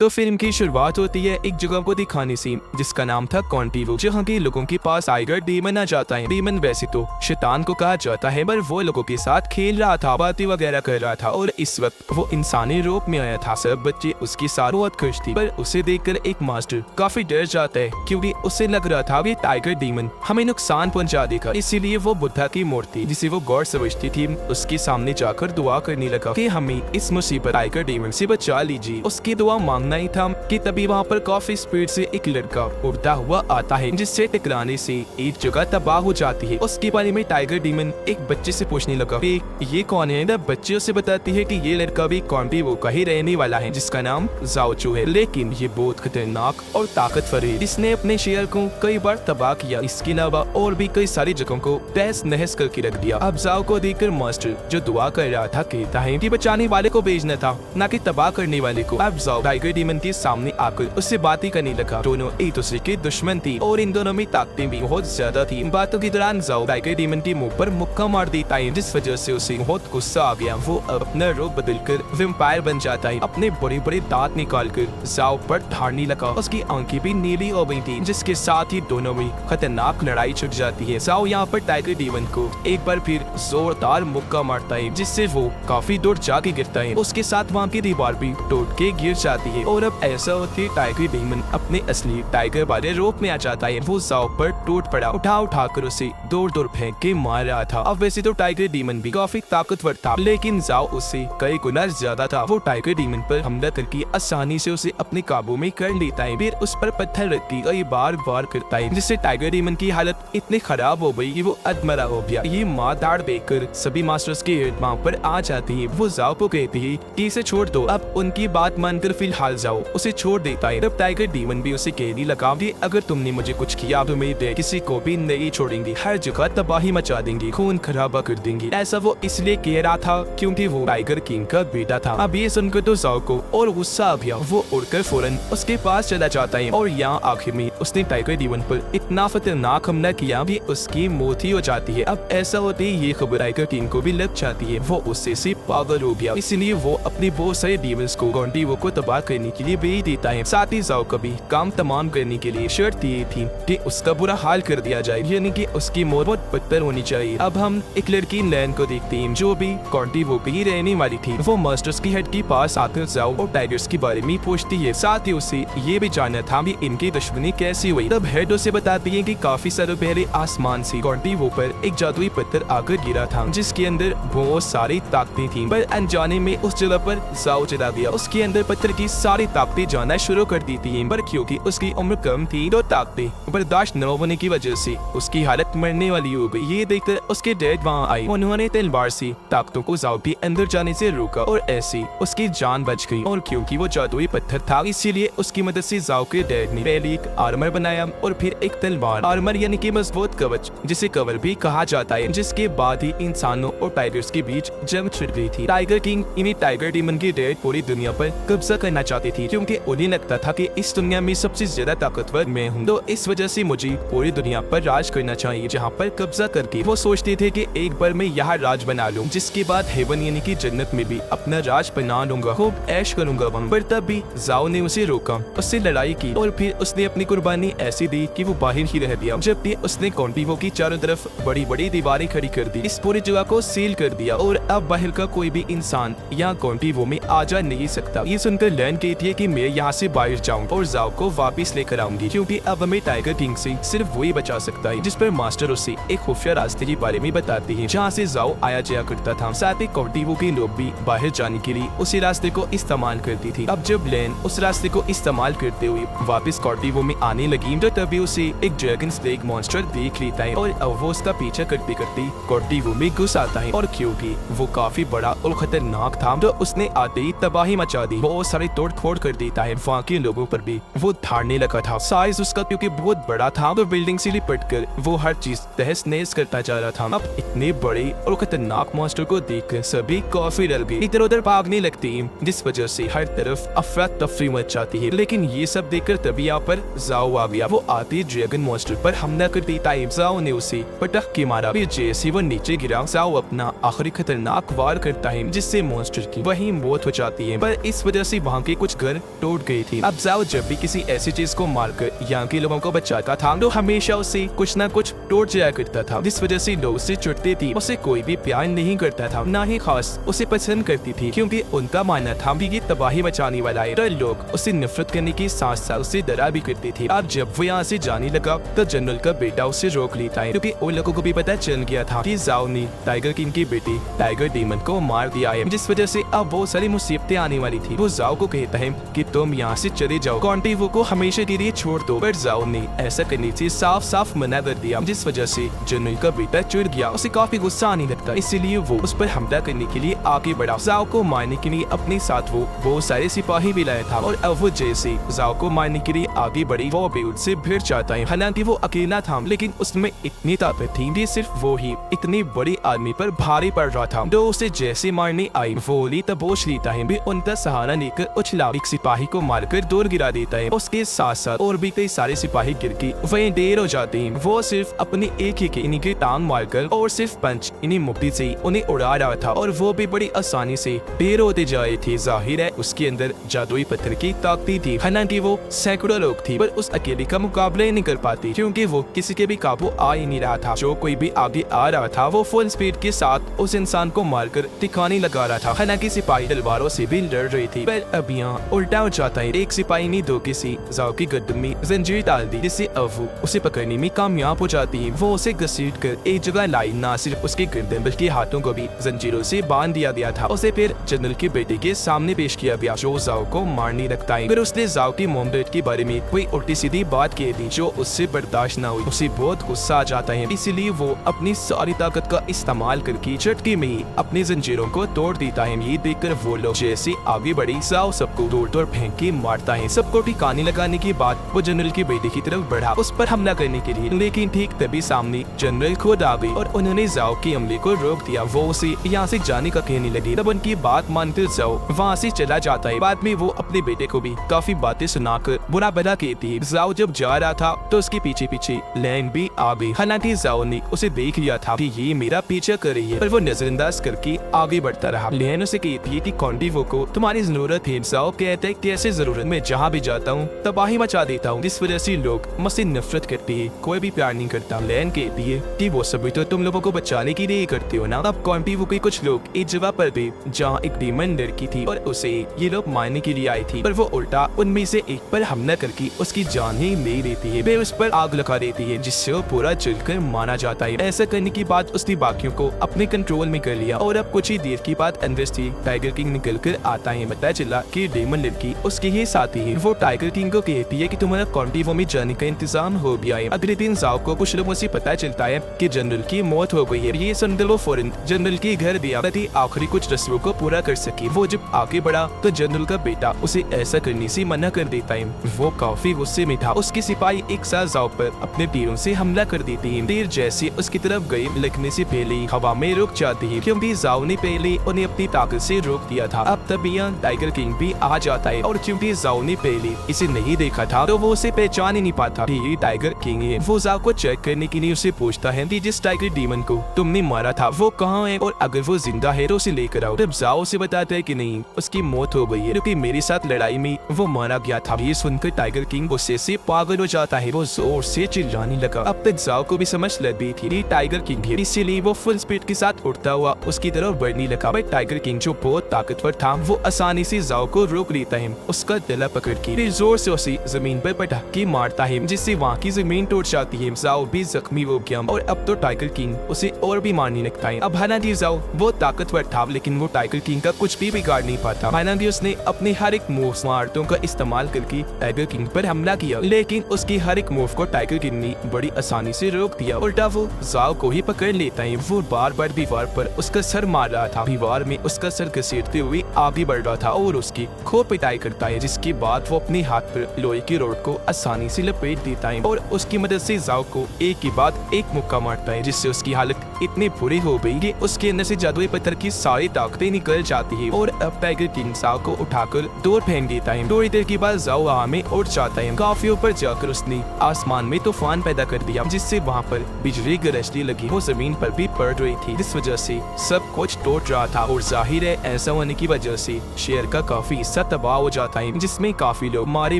तो फिल्म की शुरुआत होती है एक जगह को दिखाने से जिसका नाम था कॉन्टिवो, जहाँ के लोगों के पास टाइगर डीमन आ जाता है। डीमन वैसे तो शैतान को कहा जाता है, पर वो लोगों के साथ खेल रहा था, बातें वगैरह कर रहा था और इस वक्त वो इंसानी रूप में आया था। सब बच्चे उसके साथ बहुत खुश थे, पर उसे देखकर एक मास्टर काफी डर जाता है क्योंकि उसे लग रहा था कि टाइगर डीमन हमें नुकसान पहुंचा देगा। इसीलिए वो बुद्धा की मूर्ति, जिसे वो गॉड समझती थी, उसके सामने जाकर दुआ करने लगा कि हमें इस मुसीबत टाइगर डीमन से बचा लीजिए। उसकी दुआ मांगना ही था कि तभी वहाँ पर काफी स्पीड से एक लड़का उड़ता हुआ आता है, जिससे टकराने से एक जगह तबाह हो जाती है। उसके बारे में टाइगर डीमन एक बच्चे से पूछने लगा कि ये कौन है। तब बच्चे उसे बताती है कि ये लड़का भी कॉन्टिवो का ही रहने वाला है, जिसका नाम जाओचू है, लेकिन ये बहुत खतरनाक और ताकतवर है। इसने अपने शेर को कई बार तबाह किया, इसके अलावा और भी कई सारी जगहों को तहस नहस करके रख दिया। अब जाओ को देखकर मास्टर जो दुआ कर रहा था कहता है कि बचाने वाले को भेजना था, न कि तबाह करने वाले को। अब जाओ टाइगर डीमन के सामने आकर उससे बातें करने लगा। दोनों एक दूसरे के दुश्मन थी और इन दोनों में ताकतें भी बहुत ज्यादा थी। बातों के दौरान जाओ टाइगर डीमन के मुंह पर मुक्का मार देता है, जिस वजह से उसे बहुत गुस्सा आ गया। वो अपना रूप बदलकर वैम्पायर बन जाता है, अपने बड़े बड़े दांत निकालकर जाओ पर धारने लगा। उसकी आंखें भी नीली हो गई थी, जिसके साथ ही दोनों में खतरनाक लड़ाई छिड़ जाती है। जाओ यहाँ पर टाइगर डीमन को एक बार फिर जोरदार मुक्का मारता है, जिससे वो काफी दूर जाके गिरता है। उसके साथ वहाँ की दीवार भी टूट के गिर जाती है और अब ऐसा होते टाइगर डीमन अपने असली टाइगर वाले रूप में आ जाता है। वो जाओ पर टूट पड़ा, उठा कर उसे दूर दूर फेंक के मार रहा था। अब वैसे तो टाइगर डीमन भी काफी ताकतवर था, लेकिन जाओ उससे कई गुना ज्यादा था। वो टाइगर डीमन पर हमला करके आसानी से उसे अपने काबू में कर लेता है, फिर उस पर पत्थर रख के कई बार वार करता है, जिससे टाइगर डीमन की हालत इतनी खराब हो गई कि वो अधमरा हो गया। ये मार दाड़ देखकर सभी मास्टर्स के वहाँ पर आ जाती है। वो जाओ को कहती है कि इसे छोड़ दो। अब उनकी बात मानकर फिलहाल जाओ उसे छोड़ देता है। तब टाइगर डीमन भी उसे कहने लगा कि अगर तुमने मुझे कुछ किया तो मेरे किसी को भी नहीं छोड़ेंगे, हर जगह तबाही मचा देंगे, खून खराबा कर देंगे। ऐसा वो इसलिए कह रहा था क्योंकि वो टाइगर किंग का बेटा था। अब ये सुनकर तो जाओ को और गुस्सा आ गया। वो उड़कर फौरन उसके पास चला जाता है और यहाँ आखिर में उसने टाइगर डीमन पर इतना खतरनाक हमला किया कि उसकी मौत ही हो जाती है। अब ऐसा होते ही ये खबर टाइगर किंग को भी लग जाती है। वो उससे से पागल हो गया, इसलिए वो अपने बहुत सारे डीमंस को कॉन्टिवो को तबाह करने के लिए भेज देता है। साथ ही जाओ का भी काम तमाम करने के लिए शर्त दी थी कि उसका बुरा हाल कर दिया जाए, यानी कि उसकी मौत बहुत बदतर होनी चाहिए। अब हम एक लड़की लैन को देखते हैं जो भी कॉन्टिवो पे ही रहने वाली थी। वो मास्टर्स की हेड के पास आकर जाओ और टाइगर्स के बारे में पूछती है, साथ ही उसे ये भी जानना था कि इनकी दुश्मनी कैसी हुई। तब हेड उसे बताती है कि काफी सालों पहले आसमान से कॉन्टिवो पर एक जादुई पत्थर आकर गिरा था, जिसके अंदर बहुत सारी ताकतें थी, पर अनजाने में उस जगह पर जाओ चला गया। उसके अंदर पत्थर की सारी ताकतें जाना शुरू कर दी थी, पर क्योंकि उसकी उम्र कम थी तो ताकतें बर्दाश्त न होने की वजह से उसकी हालत मरने वाली हो गई। ये देखकर उसके डैड वहाँ आए। उन्होंने तलवार से ताकतों को जाओ के अंदर जाने से रोका और ऐसे उसकी जान बच गई। और क्योंकि वो जादुई पत्थर था, इसीलिए उसकी मदद से जाओ के डैड ने पहले एक आर्मर बनाया और फिर एक तलवार। आर्मर यानी कि मजबूत कवच, जिसे कवर भी कहा जाता है, जिसके बाद ही इंसानों और टाइगर्स के बीच जंग छिड़ गई थी। टाइगर किंग यानी टाइगर डीमन के डैड पूरी दुनिया पर कब्जा करना चाहती थी, क्योंकि उन्हें लगता था कि इस दुनिया में सबसे ज्यादा ताकतवर मैं हूँ, तो इस वजह से मुझे पूरी दुनिया पर राज करना चाहिए, जहाँ पर कब्जा करके वो सोचते थे कि एक बार मैं यहाँ राज बना लूँ, जिसके बाद हेवन यानी कि जन्नत में भी अपना राज बना लूंगा, खूब ऐश करूंगा वहाँ पर। तब भी जाओ ने उसे रोका, उससे लड़ाई की और फिर उसने अपनी कुर्बानी ऐसी दी कि वो बाहर ही रह दिया। जबकि उसने कॉन्टिवो की चारों तरफ बड़ी बड़ी दीवारें खड़ी कर दी, इस पूरी जगह को सील कर दिया और अब बाहर का कोई भी इंसान यहाँ कॉन्टिवो में आ जा नहीं सकता। ये सुनकर लैन कहती है कि मैं यहाँ से बाहर जाऊँ और जाओ को वापस लेकर आऊंगी, क्योंकि अब हमें टाइगर किंग से सिर्फ वही बचा सकता है। जिस पर मास्टर उसे एक खुफिया रास्ते के बारे में बताती है, जहाँ से जाओ आया जाया करता था। साथ ही कॉन्टिवो के लोग भी बाहर जाने के लिए उसी रास्ते को इस्तेमाल करती थी। अब जब लैन उस रास्ते को इस्तेमाल करते हुए वापस कॉन्टिवो में आने लगी, तो तभी उसे एक ड्रैगन स्लेग मॉन्स्टर देख लेता है और वो उसका पीछा करते करते कॉन्टिवो में घुस आता है। और क्योंकि वो काफी बड़ा और खतरनाक था, तो उसने आते ही तबाही मचा दी, बहुत सारे तोड़ फोड़ कर देता है। वहाँ के लोगों पर भी वो धारने लगा था। साइज उसका क्योंकि बहुत बड़ा था, तो बिल्डिंग से लिपट कर वो हर चीज तहस नहस करता जा रहा था। अब इतने बड़े और खतरनाक मॉन्स्टर को देखकर सभी काफी डर गए, इधर उधर भागने लगते हैं, जिस वजह से हर तरफ अफरा तफरी मच जाती है। लेकिन ये सब देखकर तभी यहाँ पर जाओ आ गया। वो आते ड्रैगन मॉन्स्टर पर हमला कर देता है। जाओ ने उसे पटक के मारा, फिर जैसे वो नीचे गिरा, जाओ अपना आखिरी खतरनाक वार करता है, जिससे मॉन्स्टर की वही मौत हो जाती है। पर इस वजह से वहाँ के कुछ कुछ घर टूट गई थी। अब जाओ जब भी किसी ऐसी चीज को मारकर यहाँ के लोगों को बचाता था तो हमेशा उसे कुछ ना कुछ टूट जाया करता था, जिस वजह से लोग उसे चिढ़ते थे। उसे कोई भी प्यार नहीं करता था, ना ही खास उसे पसंद करती थी, क्योंकि उनका मानना था कि ये तबाही मचाने वाला है। तो लोग उसे नफरत करने के साथ साथ उसे डरा भी करते थे। अब जब वो यहाँ से जाने लगा तो जनरल का बेटा उसे रोक लेता है, क्योंकि उन लोगों को भी पता चल गया था कि जाओ ने टाइगर किंग की बेटी टाइगर डेमन को मार दिया है, जिस वजह से अब बहुत सारी मुसीबतें आने वाली थी। वो जाओ को कहता है कि तुम यहाँ से चले जाओ, कॉन्टिवो को हमेशा के लिए छोड़ दो, पर जाओ ने ऐसा करने से साफ साफ मना कर दिया, जिस वजह से जनरल का बेटा चिढ़ गया। उसे काफी गुस्सा आने लगता, इसीलिए वो उस पर हमला करने के लिए आगे बढ़ा। जाओ को मारने के लिए अपने साथ वो बहुत सारे सिपाही भी लाया था, और अब वो जैसे जाओ को मारने के लिए आगे बढ़ी वो बेउड से भिड़ जाता है। हालांकि वो अकेला था, लेकिन उसमें इतनी ताकत थी कि सिर्फ वो ही इतनी बड़ी आर्मी पर भारी पड़ रहा था। तो उसे जैसे मारने आई वो ली तबोच लेता है, भी उनका सहारा लेकर उछला एक सिपाही को मारकर दूर गिरा देता है। उसके साथ साथ और भी कई सारे सिपाही गिर के वहीं देर हो जाते हैं। वो सिर्फ अपनी एक ही इन्हीं की टांग मारकर और सिर्फ पंच इन्हीं मुक्ति से उन्हें उड़ा रहा था, और वो भी बड़ी आसानी से देर होते जा रहे थे। जाहिर है उसके अंदर जादुई पत्थर की ताकत थी। हालांकि वो सैकड़ों लोग थी, पर उस अकेले का मुकाबला नहीं कर पाती, क्योंकि वो किसी के भी काबू आ ही नहीं रहा था। जो कोई भी आगे आ रहा था वो फुल स्पीड के साथ उस इंसान को मारकर ठिकाने लगा रहा था। हालांकि सिपाही तलवारों से भी लड़ रही थी, पर अब यहाँ उल्टा हो जाता है। एक सिपाही ने धोखे से जाओ की गर्दन में जंजीर डाल दी, जिससे अब वो उसे पकड़ने में कामयाब हो जाती है। वो उसे घसीट कर एक जगह लाई, ना सिर्फ उसके गर्दन बल्कि हाथों को भी जंजीरों से बांध दिया गया था। उसे फिर जनरल के बेटे के सामने पेश किया गया, जो जाओ को मारने लगता है। फिर उसने जाओ की मोमडत के बारे में कोई उल्टी सीधी बात कह दी, जो उससे बर्दाश्त न हुई। उसे बहुत गुस्सा आ जाता है, इसीलिए वो अपनी सारी ताकत का इस्तेमाल करके चटकी में ही अपनी जंजीरों को तोड़ देता है। ये देखकर वो लोग जैसे आगे बढ़ी, जाओ सबको दूर दूर फेंक के मारता है। सबको ठिकाने लगाने के बाद वो जनरल के बेटे की तरफ बढ़ा उस पर हमला करने के लिए, लेकिन ठीक तभी सामने जनरल खुद आ गई और उन्होंने जाओ के हमले को रोक दिया। वो उसे यहाँ से जाने का कहने लगी, तब उनकी बात मानकर जाओ वहाँ से चला जाता है। बाद में वो अपने बेटे को भी काफी बातें सुनाकर बुरा भला कहती है। जाओ जब जा रहा था तो उसके पीछे पीछे लैन भी आ गई। हालांकि जाओ ने उसे देख लिया था कि ये मेरा पीछा कर रही है, पर वो नजरअंदाज करके आगे बढ़ता रहा। लैन उसे कहती है कि कॉन्टिवो को तुम्हारी जरूरत है। जाओ कहते है कैसे जरूरत, मैं जहाँ भी जाता हूँ तबाही मचा देता हूँ, जिस वजह से लोग मुझसे नफरत करते हैं, कोई भी प्यार नहीं करता। लैन कहती है कि वो सभी तो तुम लोगों को बचाने के लिए करते हो ना। अब कॉन्टिवो के कुछ लोग एक जगह पर भी जहाँ एक डीमन लड़की थी और उसे ये लोग मारने के लिए आई थी, पर वो उल्टा उनमें से एक पर हमला करके उसकी जान ही ले लेती है। वे उस पर आग लगा देती है, जिससे वो पूरा जलकर मारा जाता है। ऐसा करने के बाद उसने बाकियों को अपने कंट्रोल में कर लिया, और अब कुछ ही देर के बाद अंदर से टाइगर किंग निकल कर आता है। पता चला कि डेमन लड़की उसके ही साथी है। वो टाइगर किंग को कहती है कि तुम्हारा कॉन्टिवो में जाने का इंतजाम हो गया है। अगले दिन जाओ को कुछ लोगों से पता चलता है कि जनरल की मौत हो गई है। ये सुनकर वो फौरन जनरल के घर गया ताकि आखिरी कुछ रस्मों को पूरा कर सके। वो जब आगे बढ़ा तो जनरल का बेटा उसे ऐसा करने से मना कर देता है। वो काफी गुस्से में था। उसके सिपाही एक साथ जाओ पर अपने तीरों से हमला कर देते हैं। तीर जैसे उसकी तरफ गए, लगने से पहले हवा में रुक जाती है, क्योंकि जाओ ने पहले उन्हें अपनी ताकत से रोक दिया था। अब तब यहाँ टाइगर किंग भी आ जाता है, और क्योंकि जाओ ने पहले इसे नहीं देखा था तो वो उसे पहचान ही नहीं पाता कि ये टाइगर किंग है। वो जाओ को चेक करने के लिए उसे पूछता है कि जिस टाइगर डीमन को तुमने मारा था वो कहाँ है, और अगर वो जिंदा है तो उसे लेकर आओ। तब जाओ उसे बताता है कि नहीं, उसकी मौत हो गई है, क्योंकि मेरे साथ लड़ाई में वो मारा गया था। ये सुनकर टाइगर किंग गुस्से से पागल हो जाता है। वो जोर से चिल्लाने लगा। अब तक जाओ को भी समझ लग गई थी टाइगर किंग है, इसीलिए वो फुल स्पीड के साथ उड़ता हुआ उसकी तरफ बढ़ने लगा। बट टाइगर किंग जो बहुत ताकतवर था वो आसानी से जाओ को रोक लेता है, उसका गला पकड़ के फिर जोर से उसे जमीन पर पटक मारता है, जिससे वहाँ की जमीन टूट जाती है। जाओ भी जख्मी हो गया, और अब तो टाइगर किंग उसे और भी मारने लगता है। अब हालांकि जाओ बहुत ताकतवर था, लेकिन वो टाइगर किंग का कुछ भी बिगाड़ नहीं पाता। हालांकि उसने अपने हर एक मूव स्मार्टों का इस्तेमाल करके टाइगर किंग पर हमला किया, लेकिन उसकी हर एक मूव को टाइगर किंग ने बड़ी आसानी से रोक दिया। उल्टा वो जाओ को ही पकड़ लेता है। वो बार बार दीवार पर उसका सर मार रहा था। दीवार में उसका सर घसीटते हुए आगे बढ़ रहा था और उसकी खूब पिटाई करता है, जिसके बाद वो अपने हाथ पर लोहे की रोड को आसानी से लपेट देता है और उसकी मदद से जाओ को एक के बाद एक मुक्का मारता है, जिससे उसकी हालत इतनी बुरी हो गई कि उसके अंदर से जादुई पत्थर की सारी ताकतें निकल जाती है, और अब टाइगर किंग जाओ को उठाकर दूर फेंक देता है। थोड़ी देर के बाद जाओ हवा में उड़ जाता है। काफी ऊपर जाकर उसने आसमान में तूफान पैदा कर दिया, जिससे वहाँ पर बिजली गरजने लगी। वो जमीन पर भी पड़ रही थी, जिस वजह से सब कुछ टूट रहा था, और जाहिर है ऐसा होने की वजह से शहर का काफी हिस्सा तबाह हो जाता है, जिसमें काफी लोग मारे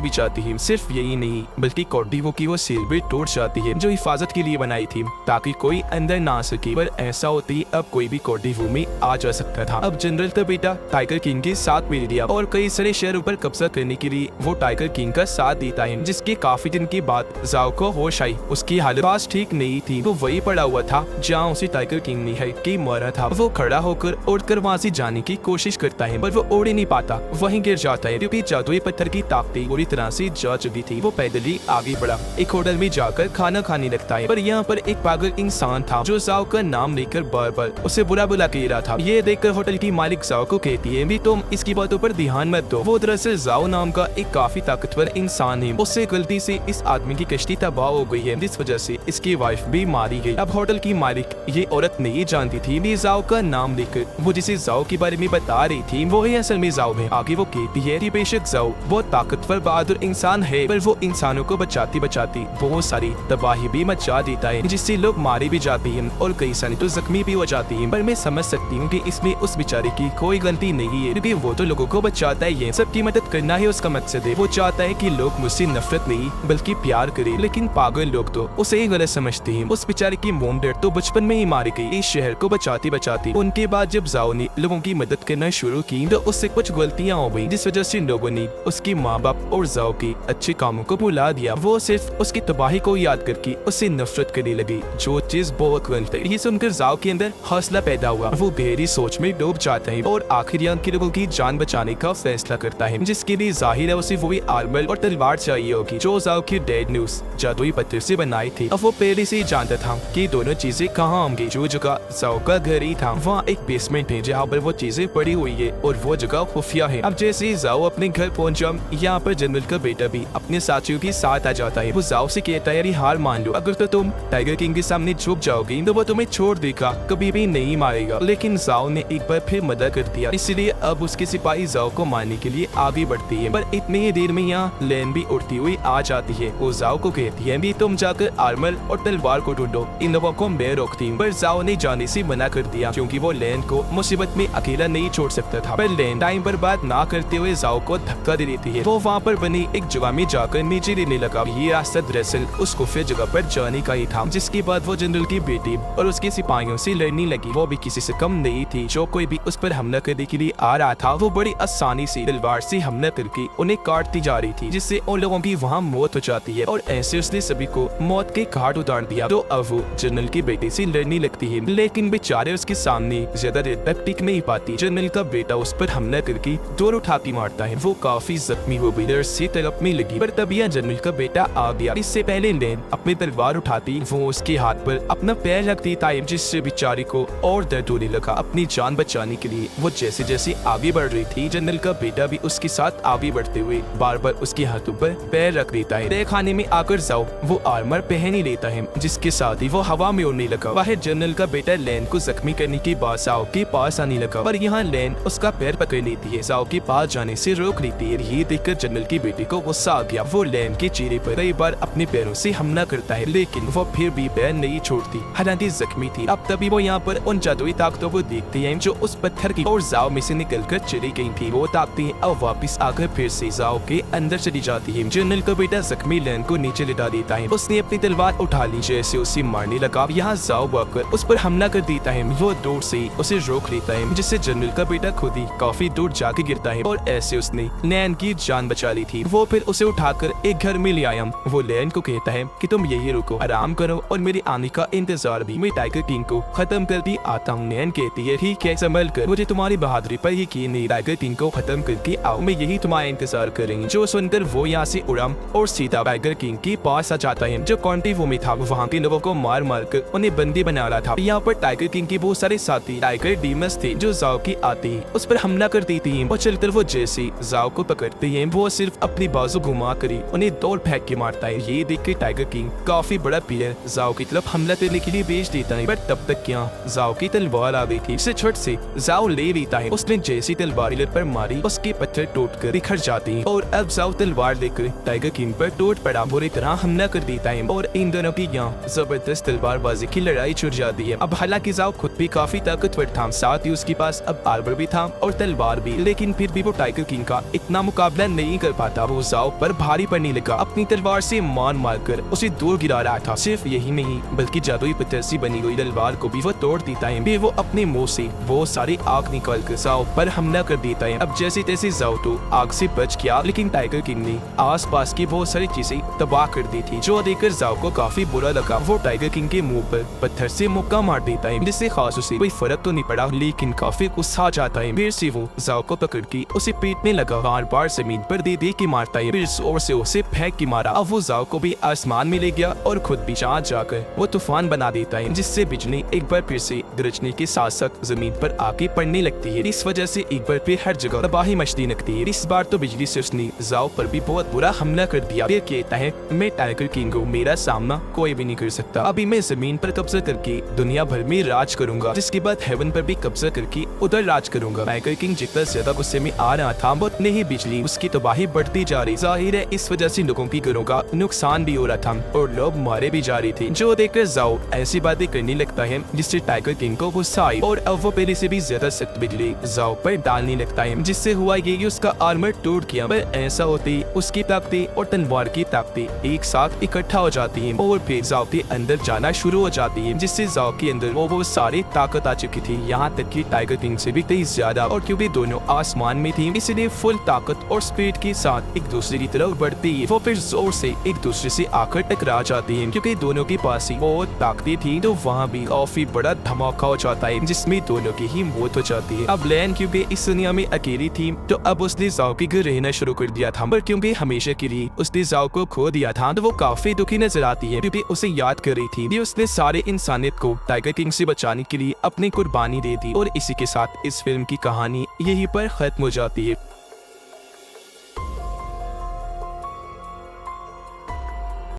भी जाते हैं। सिर्फ यही नहीं बल्कि कॉर्डिवो की वो सील भी टूट जाती है जो हिफाजत के लिए बनाई थी ताकि कोई अंदर ना आ सके। पर ऐसा होती अब कोई भी कॉर्डिवो में आ जा सकता था। अब जनरल का बेटा टाइगर किंग के साथ मिल गया और कई सारे शहरों पर कब्जा करने के लिए वो टाइगर किंग का साथ देता है, जिसके काफी दिन के बाद जाओ को होश आई। उसकी हालत खास ठीक नहीं थी, वो वही पड़ा हुआ था जहाँ उसे टाइगर किंग ने है कि मारा था। वो खड़ा होकर उड़कर वहाँ से जाने की कोशिश करता है पर वो उड़ ही नहीं पाता, वहीं गिर जाता है क्योंकि जादुई पत्थर की ताकतें पूरी तरह से जा चुकी थी। वो पैदल ही आगे बढ़ा, एक होटल में जाकर खाना खाने लगता है। पर यहाँ पर एक पागल इंसान था जो जाओ का नाम लेकर बार बार उसे बुरा बुला कह रहा था। ये देखकर होटल की मालिक जाओ को कहती है भी तुम इसकी बातों पर ध्यान मत दो, वो दरअसल जाओ नाम का एक काफी ताकतवर इंसान है। उससे गलती से इस आदमी की कश्ती तबाह हो गई है जिस वजह से इसकी वाइफ भी मारी गई। अब होटल की मालिक ये औरत नहीं जानती थी कि जाओ का नाम लेकर वो जिसे जाओ के बारे में बता रही थी वो ही असल में जाओ है। आगे वो कहती है कि बेशक जाओ बहुत ताकतवर बहादुर इंसान है पर वो इंसानों को बचाती बचाती बहुत सारी तबाही भी मचा देता है जिससे लोग मारे भी जाते हैं और कई सारे तो जख्मी भी हो जाती हैं। पर मैं समझ सकती हूँ कि इसमें उस बेचारे की कोई गलती नहीं है क्योंकि वो तो लोगों को बचाता है, सबकी मदद करना है उसका मकसद है। वो चाहता है कि लोग मुझसे नफरत नहीं बल्कि प्यार करें, लेकिन पागल लोग तो उसे ही गलत समझते हैं। उस बेचारे की मोम डैड तो बचपन में ही मारी गई इस शहर को बचाती बचाती। उनके बाद जब जाओ ने लोगों की मदद करना शुरू की तो उससे कुछ गलतियाँ हो गई जिस वजह से लोगों ने उसके माँ बाप और जाओ के अच्छे कामों को भुला दिया। वो सिर्फ उसकी तबाही को याद करके उससे नफरत करने लगी जो चीज बहुत गलत है। ये सुनकर जाओ के अंदर हौसला पैदा हुआ, वो गहरी सोच में डूब जाता है और आखिर के लोगों की जान बचाने का फैसला करता है, जिसके लिए जाहिर है उसे वही आर्मर और तलवार चाहिए होगी जो जाओ की डेड न्यूज जादुई पत्थर से बनाई थी। अब वो पहले से ही जानता था कि दोनों चीजें कहाँ होंगी। जो जगह जाओ का घर ही था वहाँ एक बेसमेंट है जहाँ पर वो चीजें पड़ी हुई है और वो जगह खुफिया है। अब जैसे ही जाओ अपने घर पहुंचा यहाँ पर जनरल का बेटा भी अपने साथियों के साथ आ जाता है। वो जाओ से कहता है हार मान लो, अगर तो तुम टाइगर किंग के सामने झुक जाओगी तो वो तुम्हें छोड़ देगा, कभी भी नहीं मारेगा। लेकिन जाओ ने एक बार फिर मदद कर दिया, इसलिए अब उसके सिपाही जाओ को मारने के लिए आगे बढ़ती है। पर इतनी ही देर में यहाँ लैन भी उड़ती हुई आ जाती है। वो जाओ को कहती है भी तुम जाकर आर्मर और तलवार को ढूंढो, इन लोगों को मैं रोकती हूँ। पर जाओ ने जाने से मना कर दिया क्योंकि वो लैन को मुसीबत में अकेला नहीं छोड़ सकता था। पर लैन टाइम बर्बाद ना करते हुए जाओ को धक्का दे देती है। वो वहाँ पर बनी एक जगह में जाकर नीचे लेने लगा। ये रास्ता दरअसल उस खुफिया जगह पर जाने का ही था, जिसके बाद वो जनरल की बेटी और उसके सिपाहियों से लड़ने लगी। वो भी किसी से कम नहीं थी, जो कोई भी उस पर हमला करने के लिए आ रहा था वो बड़ी आसानी से तलवार से हमला करके उन्हें काटती जा रही थी, जिससे उन लोगों की वहाँ मौत हो जाती है। और ऐसे उसने सभी को मौत के घाट उतार दिया। तो अब वो जनरल की बेटी से लड़ने लगती है, लेकिन बेचारे उसके सामने ज्यादा देर तक टिक नहीं पाती। जनरल का बेटा उस पर हमला करके दौड़ उठाती मारता है। वो काफी जख्मी हो गई, से तड़पने लगी। पर तब यह जनरल का बेटा आ गया। इससे पहले लैन अपनी तलवार उठाती वो उसके हाथ पर अपना पैर रख देता है, जिससे बेचारी को और दर्द होने लगा। अपनी जान बचाने के लिए वो जैसे जैसे आगे बढ़ रही थी जनरल का बेटा भी उसके साथ आगे बढ़ते हुए बार बार उसके हाथों पर पैर रख देता है। तय खाने में आकर जाओ वो आर्मर पहन ही लेता है, जिसके साथ ही वो हवा में उड़ने लगा। वह जनरल का बेटा लैन को जख्मी करने के बाद जाओ के पास आने लगा, पर यहाँ लैन उसका पैर पकड़ लेती है, जाओ के पास जाने से रोक लेती है। ये देखकर जनरल की बेटी को गुस्सा आ गया। वो लैन के चेहरे पर कई बार अपने पैरों से हमला करता है, लेकिन वो फिर भी पैर नहीं छोड़ती, हालांकि जख्मी थी। अब तभी वो यहाँ पर उन जादुई ताकतों को देखते हैं जो उस पत्थर की और जाओ में से निकलकर चली गई थी। वो ताकतें अब वापस आकर फिर से जाओ के अंदर चली जाती है। जनरल का बेटा जख्मी लैन को नीचे लिटा देता है। उसने अपनी तलवार उठा ली, जैसे उसे मारने लगा। यहाँ जाओ आकर उस पर हमला कर देता है। वो दूर से उसे रोक लेता है, जिससे जनरल का बेटा खुद ही काफी दूर जाके गिरता है और ऐसे उसने लैन की जान बचा ली थी। वो फिर उसे उठाकर एक घर में ले आया। वो लैन को कहता है कि तुम यही रुको, आराम करो और मेरे आने का इंतजार भी। मैं टाइगर किंग को खत्म कर दी आता हूँ। लैन कहती है ठीक है, संभल कर, मुझे तुम्हारी बहादुरी पर यकीन नहीं, टाइगर किंग को खत्म करके आओ, मैं यही तुम्हारा इंतजार करेंगे। जो सुनकर वो यहाँ से उड़ा और सीधा टाइगर किंग के पास आ जाता है जो कॉन्टिवो में था। वहाँ के लोगों को मार मार कर उन्हें बंदी बना रहा था। यहाँ पर टाइगर किंग के बहुत सारे साथी टाइगर डीमंस थे जो जाओ की आते ही उस पर हमला कर देती हैं और चलकर वो जैसे जाओ को पकड़ते हैं वो सिर्फ अपनी बाजू घुमा कर उन्हें दौड़ फेंक के मारता है। ये देख के टाइगर किंग काफी बड़ा प्लेयर जाओ की तरफ हमला करने के लिए भेज देता है, पर तब तक क्या जाओ की तलवार आ गई थी। इसे छट से जाओ ले लेता है। उसने जैसी तलवार पर मारी उसके पत्थर टूट कर बिखर जाते हैं और अब जाओ तलवार लेकर टाइगर किंग पर टूट पड़ा, बुरी तरह हमला कर देता है और इन दोनों की यहाँ जबरदस्त तलवारबाजी की लड़ाई छिड़ जाती है। अब हालांकि जाओ खुद भी काफी ताकतवर था, साथ ही उसके पास अब आर्मर भी था और तलवार भी, लेकिन फिर भी वो टाइगर किंग का इतना मुकाबला नहीं कर पाता। वो जाओ पर भारी पड़ने लगा, अपनी तलवार से मार कर उसे दूर गिरा रहा था। सिर्फ यही नहीं बल्कि जादुई पत्थर से बनी हुई तलवार को भी वो तोड़ देता है। फिर वो अपने मुंह से वो सारी आग निकाल कर जाओ पर हमला कर देता है। अब जैसे तैसे जाओ तो आग से बच गया, लेकिन टाइगर किंग ने आस पास की बहुत सारी चीजें तबाह कर दी थी, जो देखकर जाओ को काफी बुरा लगा। वो टाइगर किंग के मुंह पर पत्थर से मुक्का मार देता है, जिससे खास उसे कोई फर्क तो नहीं पड़ा, लेकिन काफी गुस्सा आ जाता है। फिर से वो जाओ को पकड़ के उसे पीटने लगा, बार बार जमीन पर दे के मारता है, फिर जोर से उसे फेंक के मारा। अब वो जाओ को भी आसमान में ले गया और खुद भी चाँद जाकर वो तूफान बना देता है, जिससे बिजली एक बार फिर से गरजने के साथ साथ जमीन पर आके पड़ने लगती है। इस वजह से एक बार फिर हर जगह तबाही मचने लगती है। इस बार तो बिजली से उसने जाओ पर भी बहुत बुरा हमला कर दिया। फिर कहता है मैं टाइगर किंग हूँ, मेरा सामना कोई भी नहीं कर सकता। अभी मैं जमीन पर कब्जा करके दुनिया भर में राज करूंगा, जिसके बाद हेवन पर भी कब्जा करके उधर राज करूंगा। टाइगर किंग जितना ज्यादा गुस्से में आ रहा था उतने ही बिजली उसकी तबाही बढ़ती जा रही। जाहिर है इस वजह से लोगों की घरों का नुकसान भी हो रहा था और लोग मारे भी जा रहे थे, जो देखकर जाओ ऐसी बातें करने लगता है जिससे टाइगर किंग को गुस्सा आई और अब वो पहले से भी ज्यादा सख्त बिजली जाओ पर डालने लगता है, जिससे हुआ ये कि उसका आर्मर टूट गया। पर ऐसा होते उसकी ताकतें और तलवार की ताकतें एक साथ इकट्ठा हो जाती हैं और फिर जाओ के अंदर जाना शुरू हो जाती है, जिससे जाओ के अंदर वो सारी ताकत आ चुकी थी, यहाँ तक कि टाइगर किंग से भी तेज ज्यादा। और क्योंकि दोनों आसमान में थी इसलिए फुल ताकत और स्पीड के साथ एक दूसरे की तरफ बढ़ती है। वो फिर जोर से एक दूसरे से आकर टकरा जाती है, क्योंकि दोनों के पास ही बहुत ताकतें थी, तो वहाँ भी काफी बड़ा धमाका हो जाता है जिसमें दोनों की ही मौत हो जाती है। अब लैन क्योंकि इस दुनिया में अकेली थी तो अब उसने जाओ के घर रहना शुरू कर दिया था, पर क्योंकि हमेशा के लिए उसने जाओ को खो दिया था तो वो काफी दुखी नजर आती है, क्योंकि उसे याद कर रही थी कि उसने सारे इंसानियत को टाइगर किंग से बचाने के लिए अपनी कुर्बानी दे दी। और इसी के साथ इस फिल्म की कहानी यहीं पर खत्म हो जाती है।